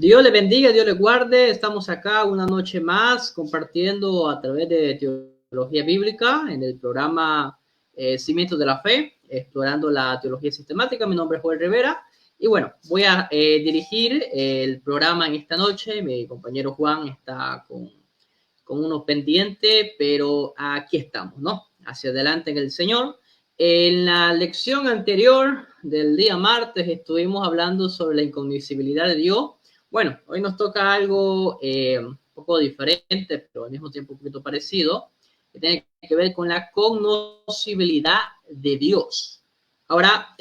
Dios le bendiga, Dios le guarde. Estamos acá una noche más compartiendo a través de teología bíblica en el programa Cimientos de la Fe, explorando la teología sistemática. Mi nombre es Joel Rivera y bueno, voy a dirigir el programa en esta noche. Mi compañero Juan está con unos pendientes, pero aquí estamos, ¿no? Hacia adelante en el Señor. En la lección anterior del día martes estuvimos hablando sobre la incognoscibilidad de Dios. Bueno, hoy nos toca algo un poco diferente, pero al mismo tiempo un poquito parecido, que tiene que ver con la conocibilidad de Dios. Ahora,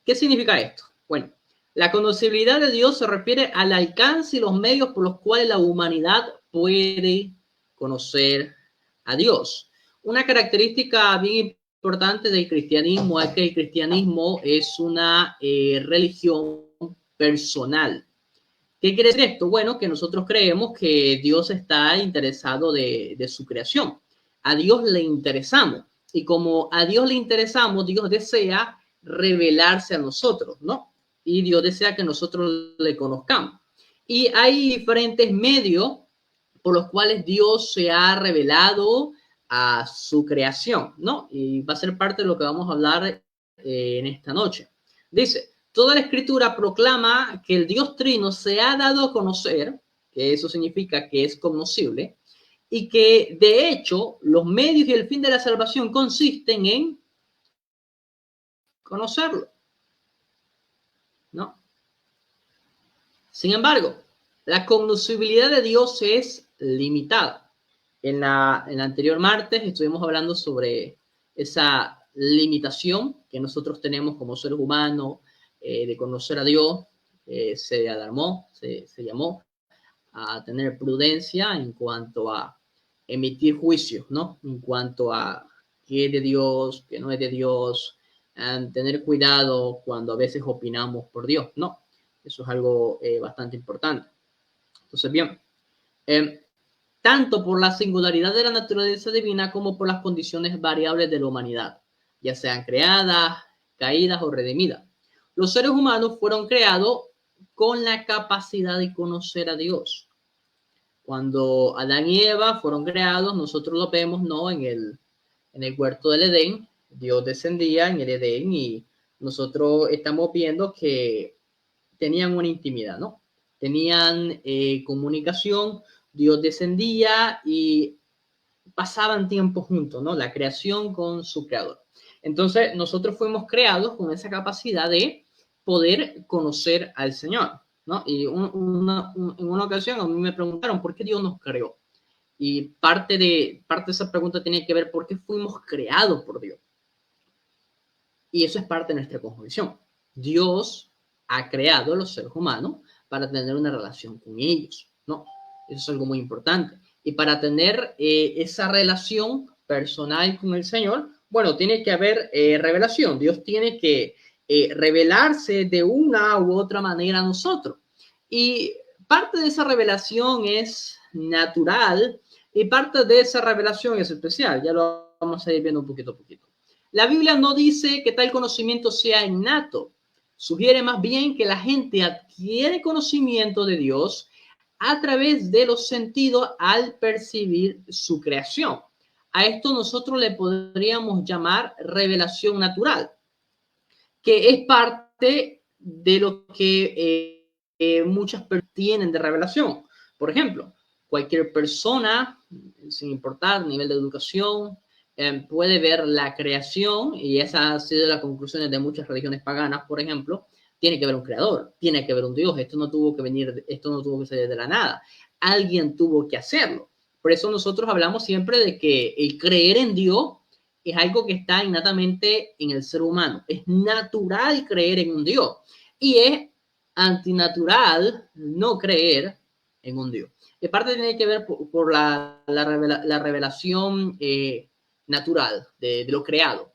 ¿qué significa esto? Bueno, la conocibilidad de Dios se refiere al alcance y los medios por los cuales la humanidad puede conocer a Dios. Una característica bien importante del cristianismo es que el cristianismo es una religión personal. ¿Qué quiere decir esto? Bueno, que nosotros creemos que Dios está interesado de su creación. A Dios le interesamos. Y como a Dios le interesamos, Dios desea revelarse a nosotros, ¿no? Y Dios desea que nosotros le conozcamos. Y hay diferentes medios por los cuales Dios se ha revelado a su creación, ¿no? Y va a ser parte de lo que vamos a hablar en esta noche. Dice, toda la escritura proclama que el Dios Trino se ha dado a conocer, que eso significa que es conocible, y que de hecho los medios y el fin de la salvación consisten en conocerlo, ¿no? Sin embargo, la conocibilidad de Dios es limitada. En el anterior martes estuvimos hablando sobre esa limitación que nosotros tenemos como seres humanos de conocer a Dios. Se alarmó, se llamó a tener prudencia en cuanto a emitir juicios, ¿no? En cuanto a qué es de Dios, qué no es de Dios, tener cuidado cuando a veces opinamos por Dios, ¿no? Eso es algo bastante importante. Entonces, bien, tanto por la singularidad de la naturaleza divina como por las condiciones variables de la humanidad, ya sean creadas, caídas o redimidas. Los seres humanos fueron creados con la capacidad de conocer a Dios. Cuando Adán y Eva fueron creados, nosotros lo vemos, ¿no? En el huerto del Edén, Dios descendía en el Edén y nosotros estamos viendo que tenían una intimidad, ¿no? Tenían comunicación, Dios descendía y pasaban tiempo juntos, ¿no? La creación con su creador. Entonces, nosotros fuimos creados con esa capacidad de poder conocer al Señor, ¿no? Y en una ocasión a mí me preguntaron, ¿por qué Dios nos creó? Y parte de esa pregunta tiene que ver por qué fuimos creados por Dios. Y eso es parte de nuestra cosmovisión. Dios ha creado a los seres humanos para tener una relación con ellos, ¿no? Eso es algo muy importante. Y para tener esa relación personal con el Señor, bueno, tiene que haber revelación. Dios tiene que revelarse de una u otra manera a nosotros. Y parte de esa revelación es natural y parte de esa revelación es especial. Ya lo vamos a ir viendo un poquito a poquito. La Biblia no dice que tal conocimiento sea innato. Sugiere más bien que la gente adquiere conocimiento de Dios a través de los sentidos al percibir su creación. A esto nosotros le podríamos llamar revelación natural, que es parte de lo que muchas personas tienen de revelación. Por ejemplo, cualquier persona, sin importar nivel de educación, puede ver la creación, y esa ha sido la conclusión de muchas religiones paganas, por ejemplo. Tiene que haber un creador, tiene que haber un Dios, esto no tuvo que salir de la nada, alguien tuvo que hacerlo. Por eso nosotros hablamos siempre de que el creer en Dios es algo que está innatamente en el ser humano. Es natural creer en un Dios y es antinatural no creer en un Dios. De parte tiene que ver por la revelación natural de lo creado.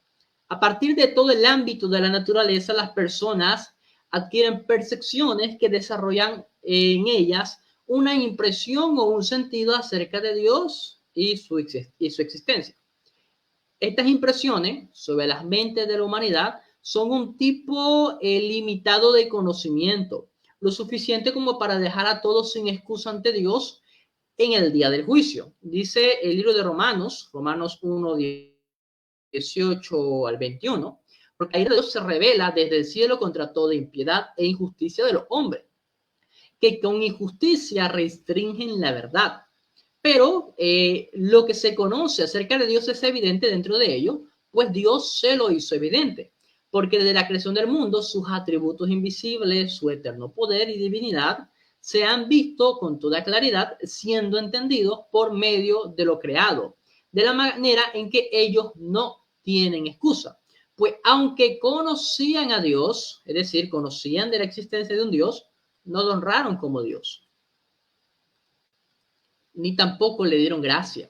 A partir de todo el ámbito de la naturaleza, las personas adquieren percepciones que desarrollan en ellas una impresión o un sentido acerca de Dios y su existencia. Estas impresiones sobre las mentes de la humanidad son un tipo limitado de conocimiento. lo suficiente como para dejar a todos sin excusa ante Dios en el día del juicio. Dice el libro de Romanos, Romanos 1, 18 al 21, porque ahí Dios se revela desde el cielo contra toda impiedad e injusticia de los hombres, que con injusticia restringen la verdad. Pero lo que se conoce acerca de Dios es evidente dentro de ellos, pues Dios se lo hizo evidente, porque desde la creación del mundo sus atributos invisibles, su eterno poder y divinidad se han visto con toda claridad, siendo entendidos por medio de lo creado, de la manera en que ellos no tienen excusa. Pues aunque conocían a Dios, es decir, conocían de la existencia de un Dios, no lo honraron como Dios, ni tampoco le dieron gracia,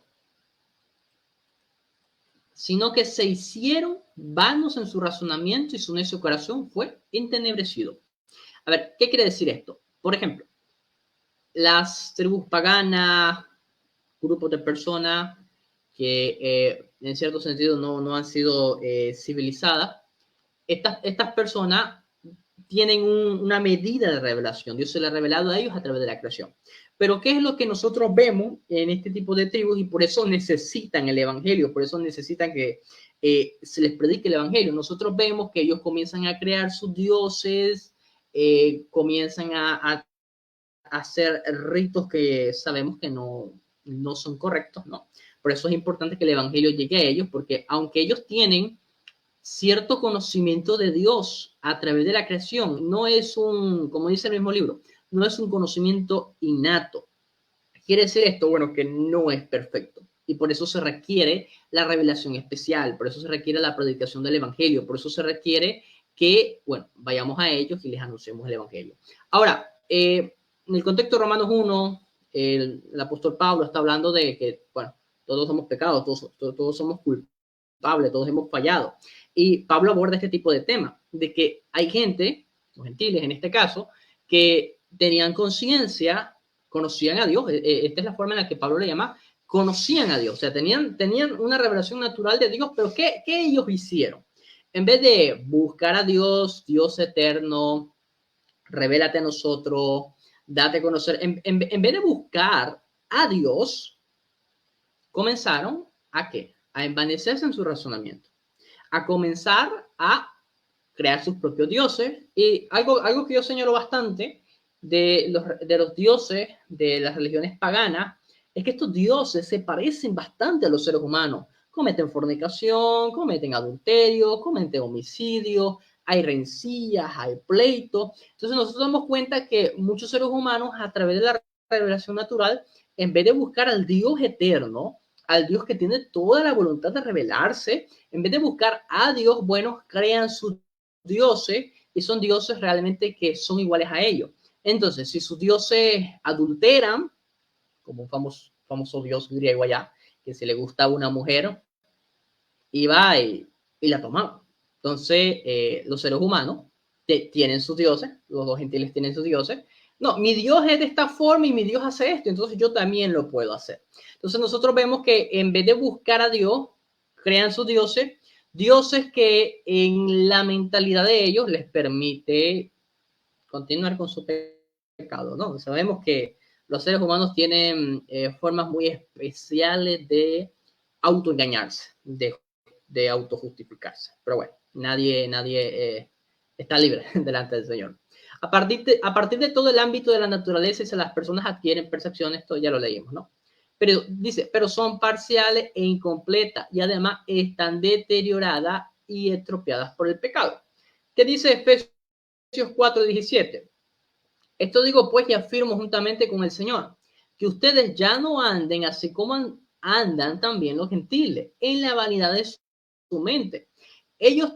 sino que se hicieron vanos en su razonamiento y su necio corazón fue entenebrecido. A ver, ¿qué quiere decir esto? Por ejemplo, las tribus paganas, grupos de personas que en cierto sentido no han sido civilizadas, estas personas tienen una medida de revelación. Dios se le ha revelado a ellos a través de la creación. Pero ¿qué es lo que nosotros vemos en este tipo de tribus? Y por eso necesitan el evangelio, por eso necesitan que se les predique el evangelio. Nosotros vemos que ellos comienzan a crear sus dioses, comienzan a hacer ritos que sabemos que no son correctos, ¿no? Por eso es importante que el evangelio llegue a ellos, porque aunque ellos tienen cierto conocimiento de Dios a través de la creación, no es un, como dice el mismo libro, no es un conocimiento innato. ¿Quiere decir esto? Bueno, que no es perfecto. Y por eso se requiere la revelación especial, por eso se requiere la predicación del evangelio, por eso se requiere que, bueno, vayamos a ellos y les anunciemos el evangelio. Ahora, en el contexto de Romanos 1, el apóstol Pablo está hablando de que, bueno, todos somos pecados, todos somos culpables, todos hemos fallado. Y Pablo aborda este tipo de tema, de que hay gente, los gentiles en este caso, que tenían conciencia, conocían a Dios. Esta es la forma en la que Pablo le llama, conocían a Dios. O sea, tenían una revelación natural de Dios, pero ¿qué ellos hicieron? En vez de buscar a Dios, Dios eterno, revélate a nosotros, date a conocer, en vez de buscar a Dios, comenzaron ¿a qué? A envanecerse en su razonamiento, a comenzar a crear sus propios dioses. Y algo que yo señalo bastante de los dioses de las religiones paganas es que estos dioses se parecen bastante a los seres humanos. Cometen fornicación, cometen adulterio, cometen homicidio, hay rencillas, hay pleitos. Entonces nosotros damos cuenta que muchos seres humanos a través de la revelación natural, en vez de buscar al Dios eterno, al Dios que tiene toda la voluntad de revelarse, en vez de buscar a Dios, bueno, crean sus dioses y son dioses realmente que son iguales a ellos. Entonces, si sus dioses adulteran, como un famoso dios griego allá, que si le gusta a una mujer, iba y la tomaba. Entonces, los seres humanos tienen sus dioses, los dos gentiles tienen sus dioses. No, mi Dios es de esta forma y mi Dios hace esto, entonces yo también lo puedo hacer. Entonces nosotros vemos que en vez de buscar a Dios, crean sus dioses, dioses que en la mentalidad de ellos les permite continuar con su pecado, ¿no? Sabemos que los seres humanos tienen formas muy especiales de autoengañarse, de autojustificarse. Pero bueno, nadie está libre delante del Señor. A partir de todo el ámbito de la naturaleza, si las personas adquieren percepciones, esto ya lo leímos, ¿no? Pero dice, pero son parciales e incompletas y además están deterioradas y estropeadas por el pecado. ¿Qué dice Efesios 4:17? Esto digo pues y afirmo juntamente con el Señor, que ustedes ya no anden así como andan también los gentiles, en la vanidad de su mente. Ellos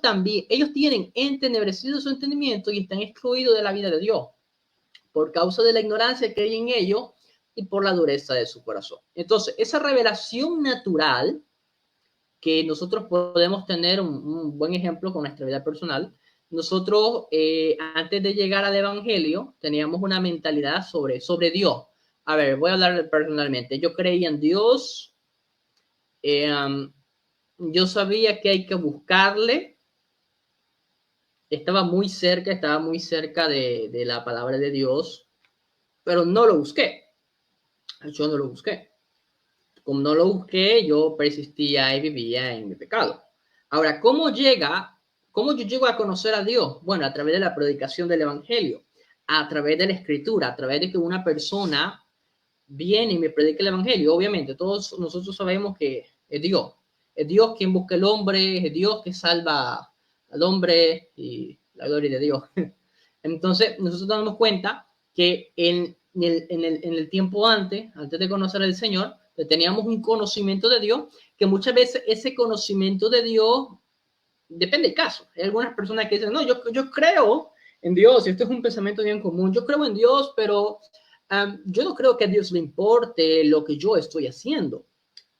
tienen entenebrecido su entendimiento y están excluidos de la vida de Dios por causa de la ignorancia que hay en ellos y por la dureza de su corazón. Entonces, esa revelación natural que nosotros podemos tener un buen ejemplo con nuestra vida personal. Nosotros, antes de llegar al Evangelio, teníamos una mentalidad sobre Dios. A ver, voy a hablar personalmente. Yo creía en Dios. Yo sabía que hay que buscarle. estaba muy cerca de la palabra de Dios, pero no lo busqué. Yo no lo busqué. Como no lo busqué, yo persistía y vivía en mi pecado. Ahora, cómo yo llego a conocer a Dios? Bueno, a través de la predicación del Evangelio, a través de la Escritura, a través de que una persona viene y me predica el Evangelio. Obviamente, todos nosotros sabemos que es Dios. Es Dios quien busca el hombre, es Dios que salva al hombre y la gloria de Dios. Entonces, nosotros nos damos cuenta que en el tiempo antes de conocer al Señor, teníamos un conocimiento de Dios, que muchas veces ese conocimiento de Dios depende del caso. Hay algunas personas que dicen, no, yo creo en Dios, y esto es un pensamiento bien común, yo creo en Dios, pero yo no creo que a Dios le importe lo que yo estoy haciendo,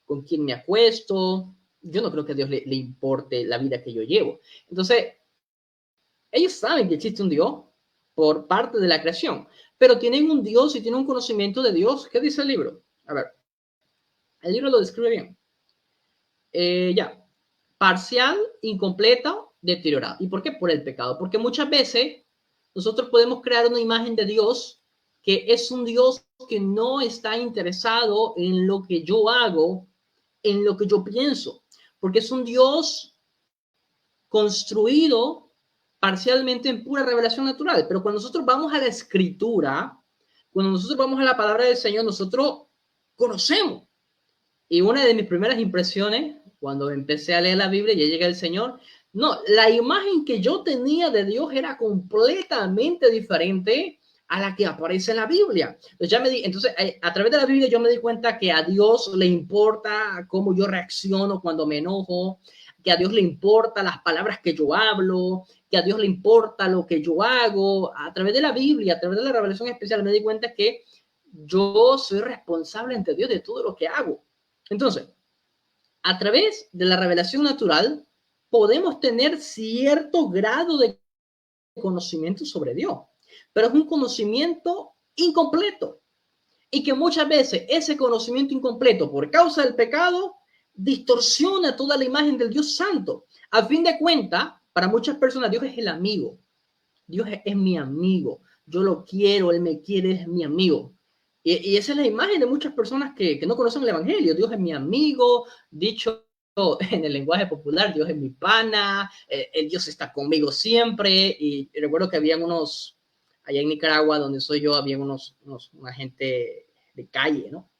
con quién me acuesto, yo no creo que a Dios le importe la vida que yo llevo. Entonces, ellos saben que existe un Dios por parte de la creación, pero tienen un Dios y tienen un conocimiento de Dios. ¿Qué dice el libro? A ver, el libro lo describe bien. Ya, parcial, incompleta, deteriorada. ¿Y por qué? Por el pecado. Porque muchas veces nosotros podemos crear una imagen de Dios que es un Dios que no está interesado en lo que yo hago, en lo que yo pienso, porque es un Dios construido parcialmente en pura revelación natural. Pero cuando nosotros vamos a la escritura, cuando nosotros vamos a la palabra del Señor, nosotros conocemos. Y una de mis primeras impresiones, cuando empecé a leer la Biblia y llegué al Señor, no, la imagen que yo tenía de Dios era completamente diferente a la que aparece en la Biblia. Entonces, a través de la Biblia yo me di cuenta que a Dios le importa cómo yo reacciono cuando me enojo, que a Dios le importa las palabras que yo hablo, que a Dios le importa lo que yo hago. A través de la Biblia, a través de la revelación especial, me di cuenta que yo soy responsable ante Dios de todo lo que hago. Entonces, a través de la revelación natural, podemos tener cierto grado de conocimiento sobre Dios, pero es un conocimiento incompleto y que muchas veces ese conocimiento incompleto por causa del pecado distorsiona toda la imagen del Dios santo. A fin de cuentas, para muchas personas Dios es el amigo. Dios es mi amigo. Yo lo quiero, Él me quiere, es mi amigo. Y esa es la imagen de muchas personas que no conocen el Evangelio. Dios es mi amigo, dicho en el lenguaje popular, Dios es mi pana, el Dios está conmigo siempre. Y recuerdo que habían allá en Nicaragua, donde soy yo, había una gente de calle, ¿no?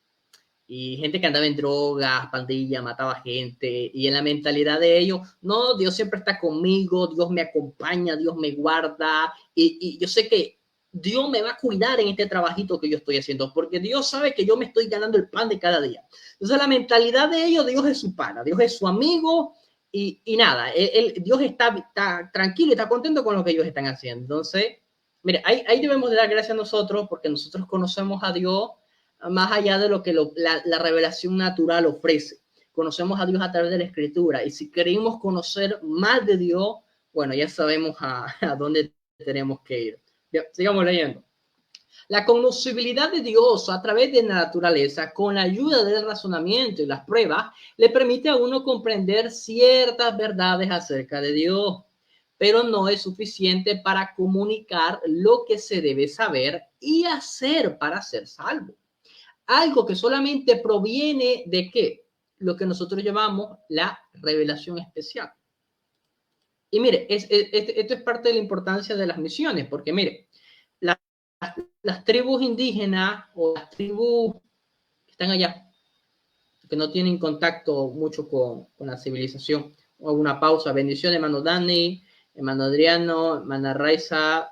Y gente que andaba en drogas, pandilla, mataba gente, y en la mentalidad de ellos, no, Dios siempre está conmigo, Dios me acompaña, Dios me guarda, y yo sé que Dios me va a cuidar en este trabajito que yo estoy haciendo, porque Dios sabe que yo me estoy ganando el pan de cada día. Entonces la mentalidad de ellos, Dios es su pana, Dios es su amigo, y nada, Dios está tranquilo y está contento con lo que ellos están haciendo. Entonces, mire, ahí debemos de dar gracias a nosotros, porque nosotros conocemos a Dios más allá de lo que la revelación natural ofrece. Conocemos a Dios a través de la Escritura, y si queremos conocer más de Dios, bueno, ya sabemos a dónde tenemos que ir. Bien, sigamos leyendo. La conocibilidad de Dios a través de la naturaleza, con la ayuda del razonamiento y las pruebas, le permite a uno comprender ciertas verdades acerca de Dios, pero no es suficiente para comunicar lo que se debe saber y hacer para ser salvo. Algo que solamente proviene de ¿qué? Lo que nosotros llamamos la revelación especial. Y mire, esto es parte de la importancia de las misiones, porque mire, las tribus indígenas o las tribus que están allá, que no tienen contacto mucho con la civilización, o una pausa. Bendiciones, hermano Dani, hermano Adriano, hermana Raiza,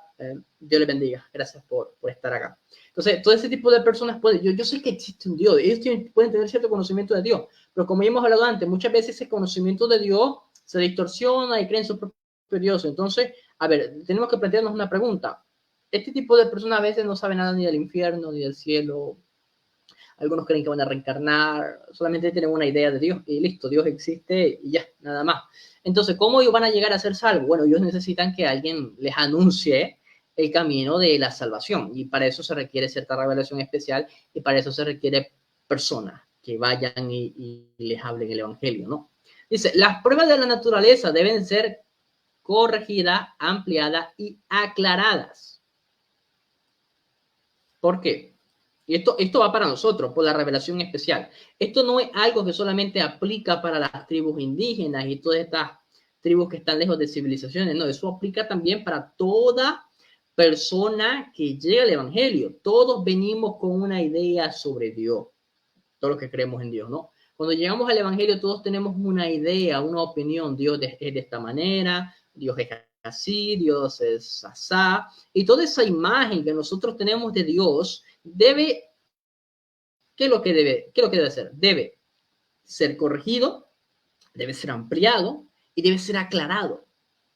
Dios les bendiga, gracias por estar acá. Entonces, todo ese tipo de personas yo sé que existe un Dios, ellos pueden tener cierto conocimiento de Dios, pero como ya hemos hablado antes, muchas veces ese conocimiento de Dios se distorsiona y creen su propio Dios. Entonces, a ver, tenemos que plantearnos una pregunta. Este tipo de personas a veces no saben nada ni del infierno, ni del cielo. Algunos creen que van a reencarnar, solamente tienen una idea de Dios y listo, Dios existe y ya, nada más. Entonces, ¿cómo ellos van a llegar a ser salvos? Bueno, ellos necesitan que alguien les anuncie el camino de la salvación, y para eso se requiere cierta revelación especial, y para eso se requiere personas que vayan y les hablen el evangelio, ¿no? Dice, las pruebas de la naturaleza deben ser corregidas, ampliadas y aclaradas. ¿Por qué? Y esto va para nosotros, por la revelación especial. Esto no es algo que solamente aplica para las tribus indígenas y todas estas tribus que están lejos de civilizaciones. No, eso aplica también para toda persona que llega al Evangelio. Todos venimos con una idea sobre Dios, todos los que creemos en Dios, ¿no? Cuando llegamos al Evangelio, todos tenemos una idea, una opinión. Dios es de esta manera, Dios es así, Dios es asá. Y toda esa imagen que nosotros tenemos de Dios debe, ¿qué es lo que debe ser? Debe ser corregido, debe ser ampliado y debe ser aclarado.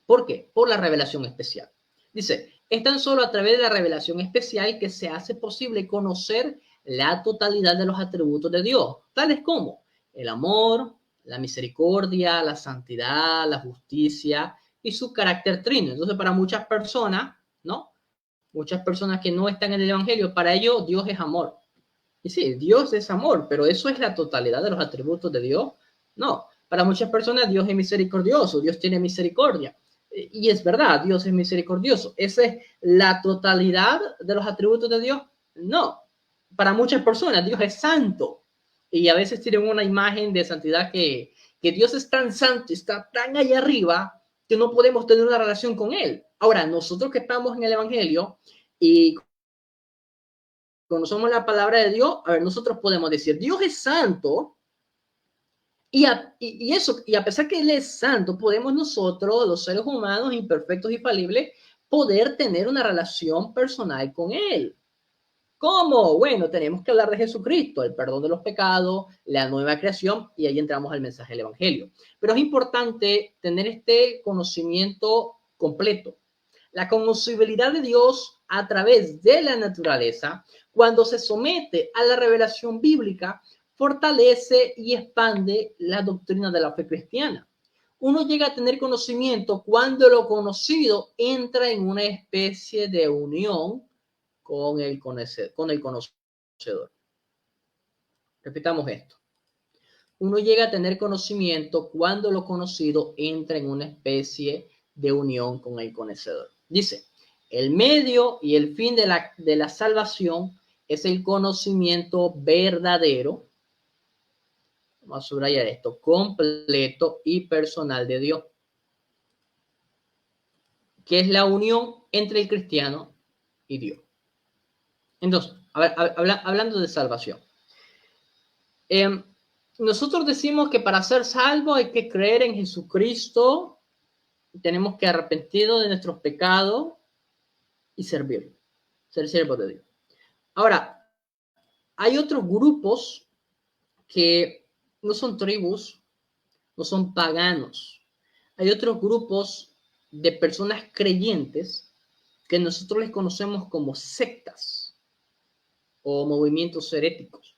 ¿Por qué? Por la revelación especial. Dice, es tan solo a través de la revelación especial que se hace posible conocer la totalidad de los atributos de Dios, tales como el amor, la misericordia, la santidad, la justicia y su carácter trino. Entonces, para muchas personas, ¿no? Muchas personas que no están en el Evangelio, para ellos Dios es amor. Y sí, Dios es amor, pero ¿eso es la totalidad de los atributos de Dios? No. Para muchas personas Dios es misericordioso, Dios tiene misericordia. Y es verdad, Dios es misericordioso. ¿Esa es la totalidad de los atributos de Dios? No. Para muchas personas Dios es santo. Y a veces tienen una imagen de santidad que Dios es tan santo, está tan allá arriba, que no podemos tener una relación con Él. Ahora, nosotros que estamos en el Evangelio y conocemos la palabra de Dios, a ver, nosotros podemos decir, Dios es santo, y a pesar que Él es santo, podemos nosotros, los seres humanos imperfectos y falibles, poder tener una relación personal con Él. ¿Cómo? Bueno, tenemos que hablar de Jesucristo, el perdón de los pecados, la nueva creación, y ahí entramos al mensaje del Evangelio. Pero es importante tener este conocimiento completo. La conocibilidad de Dios a través de la naturaleza, cuando se somete a la revelación bíblica, fortalece y expande la doctrina de la fe cristiana. Uno llega a tener conocimiento cuando lo conocido entra en una especie de unión con el conocedor. Repitamos esto. Uno llega a tener conocimiento cuando lo conocido entra en una especie de unión con el conocedor. Dice, el medio y el fin de la salvación es el conocimiento verdadero, vamos a subrayar esto, completo y personal de Dios, que es la unión entre el cristiano y Dios. Entonces, hablando de salvación, nosotros decimos que para ser salvo hay que creer en Jesucristo, tenemos que arrepentirnos de nuestros pecados y servir, ser siervos de Dios. Ahora, hay otros grupos que no son tribus, no son paganos. Hay otros grupos de personas creyentes que nosotros les conocemos como sectas o movimientos heréticos.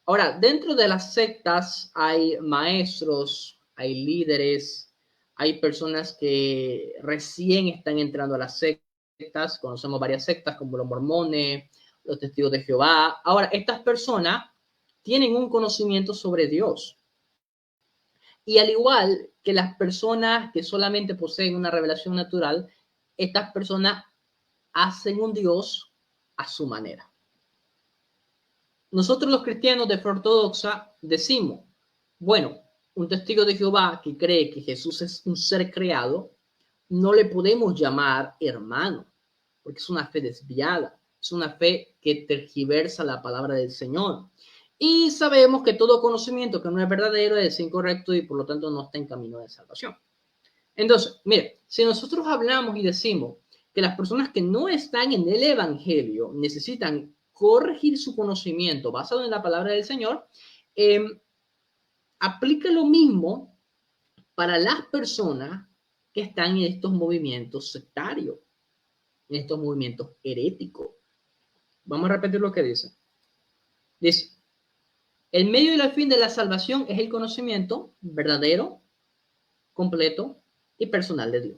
Ahora, dentro de las sectas hay maestros, hay líderes, hay personas que recién están entrando a las sectas. Conocemos varias sectas como los mormones, los testigos de Jehová. Ahora, estas personas tienen un conocimiento sobre Dios. Y al igual que las personas que solamente poseen una revelación natural, estas personas hacen un Dios a su manera. Nosotros los cristianos de fe ortodoxa decimos, bueno, un testigo de Jehová que cree que Jesús es un ser creado, no le podemos llamar hermano, porque es una fe desviada, es una fe que tergiversa la palabra del Señor. Y sabemos que todo conocimiento que no es verdadero es incorrecto y por lo tanto no está en camino de salvación. Entonces, mire, si nosotros hablamos y decimos que las personas que no están en el Evangelio necesitan corregir su conocimiento basado en la palabra del Señor, aplica lo mismo para las personas que están en estos movimientos sectarios, en estos movimientos heréticos. Vamos a repetir lo que dice. Dice, el medio y el fin de la salvación es el conocimiento verdadero, completo y personal de Dios,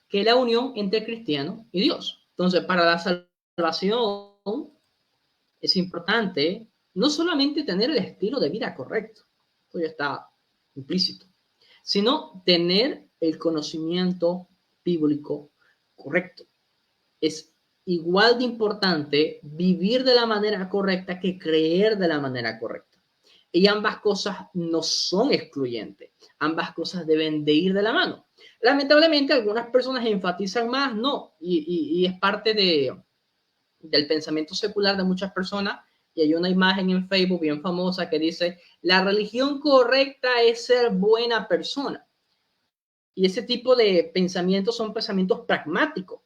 que es la unión entre cristiano y Dios. Entonces, para la salvación es importante no solamente tener el estilo de vida correcto, esto ya está implícito, sino tener el conocimiento bíblico correcto. Es igual de importante vivir de la manera correcta que creer de la manera correcta. Y ambas cosas no son excluyentes. Ambas cosas deben de ir de la mano. Lamentablemente, algunas personas enfatizan más, no, y es parte del pensamiento secular de muchas personas. Y hay una imagen en Facebook bien famosa que dice, la religión correcta es ser buena persona. Y ese tipo de pensamientos son pensamientos pragmáticos.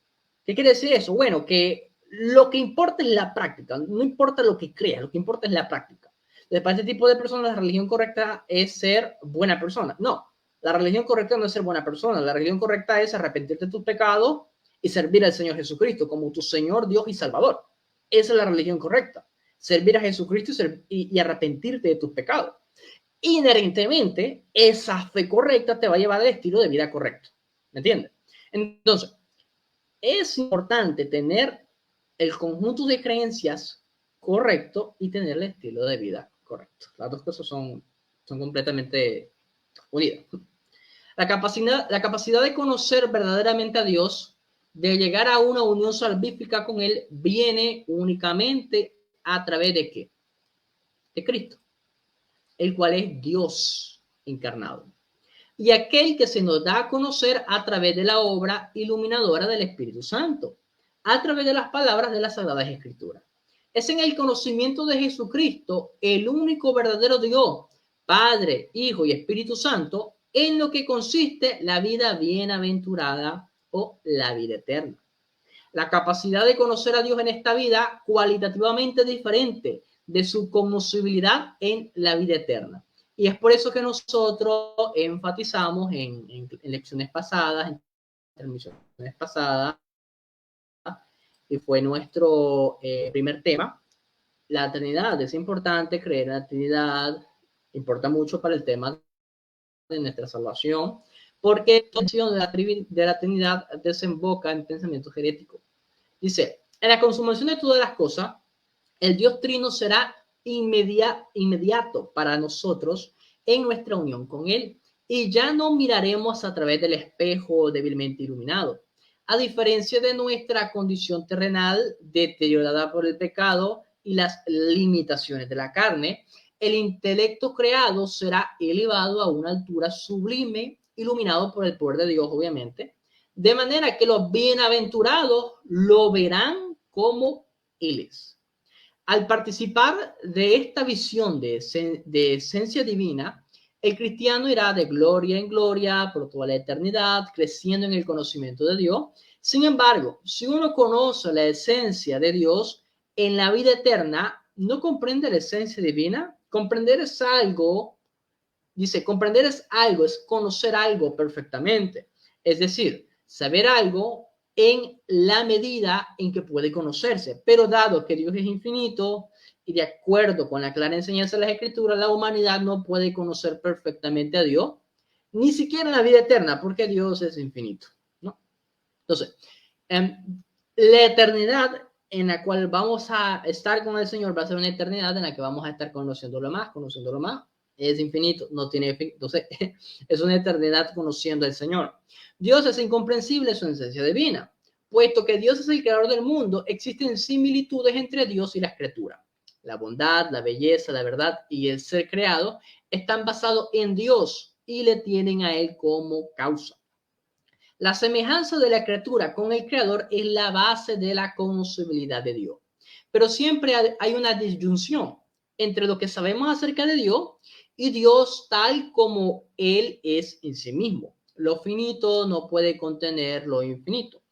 ¿Qué quiere decir eso? Bueno, que lo que importa es la práctica, no importa lo que creas, lo que importa es la práctica. Entonces, para este tipo de personas, la religión correcta es ser buena persona. No, la religión correcta no es ser buena persona, la religión correcta es arrepentirte de tus pecados y servir al Señor Jesucristo como tu Señor, Dios y Salvador. Esa es la religión correcta, servir a Jesucristo y arrepentirte de tus pecados. Inherentemente, esa fe correcta te va a llevar al estilo de vida correcto. ¿Me entiendes? Entonces, es importante tener el conjunto de creencias correcto y tener el estilo de vida correcto. Las dos cosas son completamente unidas. La capacidad de conocer verdaderamente a Dios, de llegar a una unión salvífica con Él, viene únicamente a través de ¿qué? De Cristo, el cual es Dios encarnado. Y aquel que se nos da a conocer a través de la obra iluminadora del Espíritu Santo, a través de las palabras de las Sagradas Escrituras. Es en el conocimiento de Jesucristo, el único verdadero Dios, Padre, Hijo y Espíritu Santo, en lo que consiste la vida bienaventurada o la vida eterna. La capacidad de conocer a Dios en esta vida cualitativamente diferente de su conocibilidad en la vida eterna. Y es por eso que nosotros enfatizamos en lecciones pasadas, en transmisiones pasadas, y fue nuestro primer tema, la Trinidad. Es importante creer en la Trinidad, importa mucho para el tema de nuestra salvación, porque la noción de la Trinidad desemboca en pensamientos heréticos. Dice, en la consumación de todas las cosas, el Dios Trino será inmediato para nosotros en nuestra unión con Él. Y ya no miraremos a través del espejo débilmente iluminado. A diferencia de nuestra condición terrenal deteriorada por el pecado y las limitaciones de la carne, el intelecto creado será elevado a una altura sublime, iluminado por el poder de Dios, obviamente, de manera que los bienaventurados lo verán como Él es. Al participar de esta visión de esencia divina, el cristiano irá de gloria en gloria por toda la eternidad, creciendo en el conocimiento de Dios. Sin embargo, si uno conoce la esencia de Dios en la vida eterna, no comprende la esencia divina. Comprender es algo, dice, comprender es algo, es conocer algo perfectamente. Es decir, saber algo en la medida en que puede conocerse. Pero dado que Dios es infinito y de acuerdo con la clara enseñanza de las Escrituras, la humanidad no puede conocer perfectamente a Dios, ni siquiera en la vida eterna, porque Dios es infinito, ¿no? Entonces, la eternidad en la cual vamos a estar con el Señor va a ser una eternidad en la que vamos a estar conociéndolo más, es infinito, no tiene fin. Entonces, es una eternidad conociendo al Señor. Dios es incomprensible en su esencia divina. Puesto que Dios es el creador del mundo, existen similitudes entre Dios y la criatura. La bondad, la belleza, la verdad y el ser creado están basados en Dios y le tienen a Él como causa. La semejanza de la criatura con el creador es la base de la conocibilidad de Dios. Pero siempre hay una disyunción entre lo que sabemos acerca de Dios y Dios tal como Él es en sí mismo. Lo finito no puede contener lo infinito.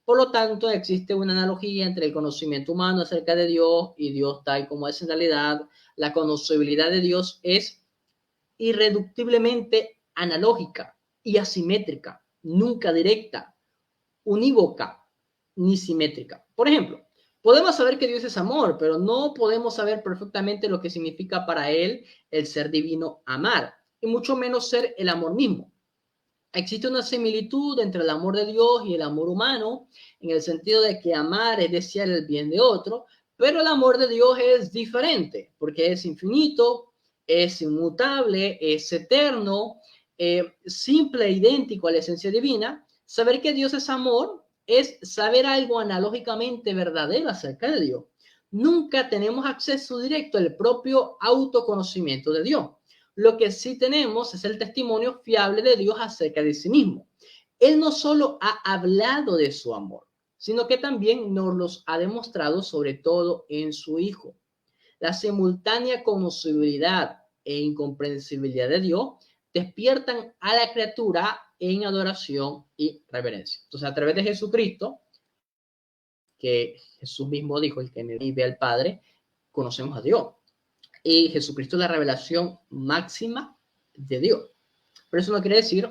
Por lo tanto, existe una analogía entre el conocimiento humano acerca de Dios y Dios tal como es en realidad. La conocibilidad de Dios es irreductiblemente analógica y asimétrica, nunca directa, unívoca ni simétrica. Por ejemplo, podemos saber que Dios es amor, pero no podemos saber perfectamente lo que significa para Él el ser divino amar, y mucho menos ser el amor mismo. Existe una similitud entre el amor de Dios y el amor humano, en el sentido de que amar es desear el bien de otro, pero el amor de Dios es diferente, porque es infinito, es inmutable, es eterno, simple e idéntico a la esencia divina, Saber que Dios es amor es saber algo analógicamente verdadero acerca de Dios. Nunca tenemos acceso directo al propio autoconocimiento de Dios. Lo que sí tenemos es el testimonio fiable de Dios acerca de sí mismo. Él no solo ha hablado de su amor, sino que también nos los ha demostrado sobre todo en su Hijo. La simultánea conocibilidad e incomprensibilidad de Dios despiertan a la criatura en adoración y reverencia. Entonces, a través de Jesucristo, que Jesús mismo dijo, el que me ve al Padre, conocemos a Dios. Y Jesucristo es la revelación máxima de Dios. Pero eso no quiere decir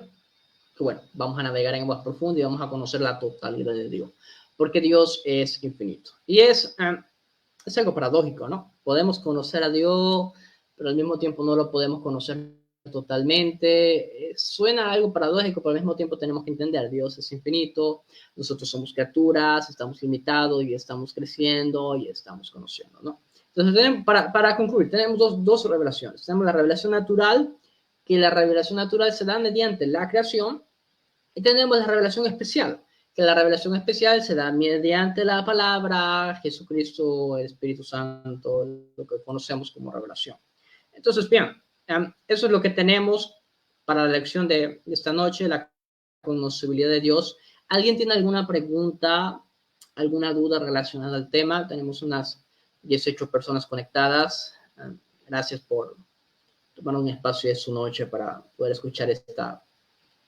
que, bueno, vamos a navegar en aguas profundas y vamos a conocer la totalidad de Dios. Porque Dios es infinito. Y es algo paradójico, ¿no? Podemos conocer a Dios, pero al mismo tiempo no lo podemos conocer totalmente. Suena algo paradójico, pero al mismo tiempo tenemos que entender, Dios es infinito, nosotros somos criaturas, estamos limitados y estamos creciendo y estamos conociendo, ¿no? Entonces, para concluir, tenemos dos revelaciones. Tenemos la revelación natural, que la revelación natural se da mediante la creación, y tenemos la revelación especial, que la revelación especial se da mediante la palabra, Jesucristo, el Espíritu Santo, lo que conocemos como revelación. Entonces, bien, eso es lo que tenemos para la lección de esta noche, la conocibilidad de Dios. ¿Alguien tiene alguna pregunta, alguna duda relacionada al tema? Tenemos unas 18 personas conectadas. Gracias por tomar un espacio de su noche para poder escuchar esta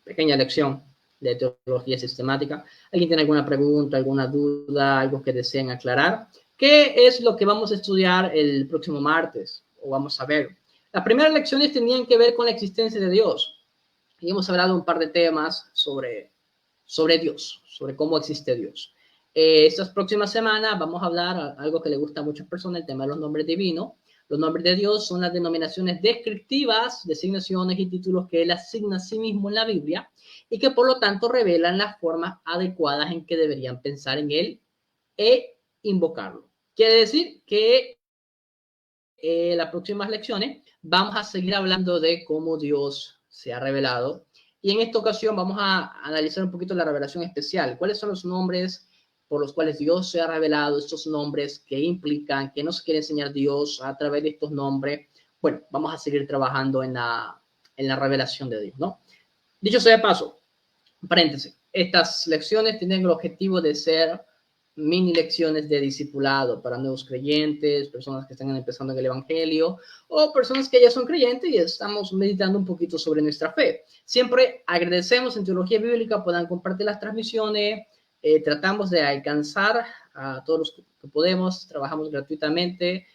pequeña lección de teología sistemática. ¿Alguien tiene alguna pregunta, alguna duda, algo que deseen aclarar? ¿Qué es lo que vamos a estudiar el próximo martes? O vamos a ver. Las primeras lecciones tenían que ver con la existencia de Dios. Y hemos hablado un par de temas sobre Dios, sobre cómo existe Dios. Estas próximas semanas vamos a hablar algo que le gusta a muchas personas, el tema de los nombres divinos. Los nombres de Dios son las denominaciones descriptivas, designaciones y títulos que Él asigna a sí mismo en la Biblia y que por lo tanto revelan las formas adecuadas en que deberían pensar en Él e invocarlo. Quiere decir que las próximas lecciones vamos a seguir hablando de cómo Dios se ha revelado y en esta ocasión vamos a analizar un poquito la revelación especial. ¿Cuáles son los nombres por los cuales Dios se ha revelado? Estos nombres que implican, que nos quiere enseñar Dios a través de estos nombres. Bueno, vamos a seguir trabajando en la revelación de Dios, ¿no? Dicho sea de paso, paréntesis, estas lecciones tienen el objetivo de ser mini lecciones de discipulado para nuevos creyentes, personas que están empezando en el evangelio o personas que ya son creyentes y estamos meditando un poquito sobre nuestra fe. Siempre agradecemos en Teología Bíblica, puedan compartir las transmisiones, tratamos de alcanzar a todos los que podemos, trabajamos gratuitamente,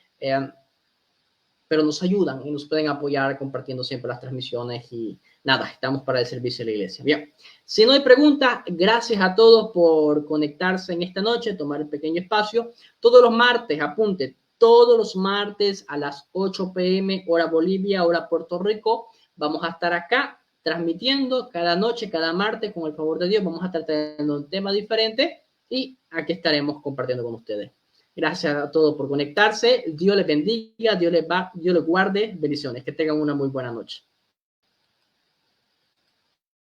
pero nos ayudan y nos pueden apoyar compartiendo siempre las transmisiones y nada, estamos para el servicio de la iglesia. Bien, si no hay pregunta, gracias a todos por conectarse en esta noche, tomar el pequeño espacio. Todos los martes, apunte, todos los martes a las 8 p.m. hora Bolivia, hora Puerto Rico, vamos a estar acá transmitiendo cada noche, cada martes, con el favor de Dios, vamos a estar teniendo un tema diferente y aquí estaremos compartiendo con ustedes. Gracias a todos por conectarse. Dios les bendiga, Dios les guarde. Bendiciones. Que tengan una muy buena noche.